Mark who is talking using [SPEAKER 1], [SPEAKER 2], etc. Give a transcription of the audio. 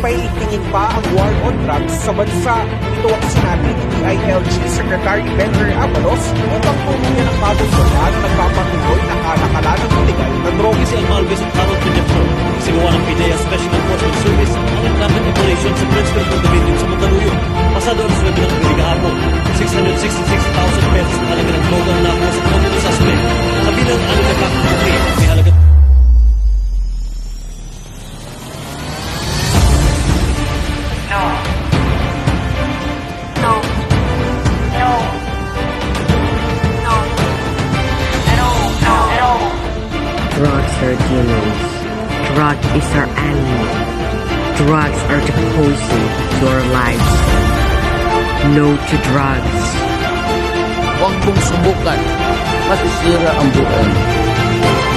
[SPEAKER 1] paiigtingin pa ang war on drugs sa bansa. Ito ang sinabi ni DILG Secretary Benner Abalos upang pumingin ang mabuntuhan na nagpapatuloy na kalakalan ng illegal na droga.
[SPEAKER 2] Si Almalves at Harold Pinjapson, sigawa ng PIDEA Special Enforcement Service ang nagdapat operation sa transfer condominium sa Mandaluyong. Pasado ang sweldo ng gabi kahapon, 666,000 pesos ang halaga ng droga ang nakuha sa kondo suspect. Kabilang ang nagkakapagpapri, may halaga
[SPEAKER 3] Drugs are demons. Drug is our enemy. Drugs are the poison to our lives. No to drugs.
[SPEAKER 4] Huwag mong subukan. Masisira ang buhay.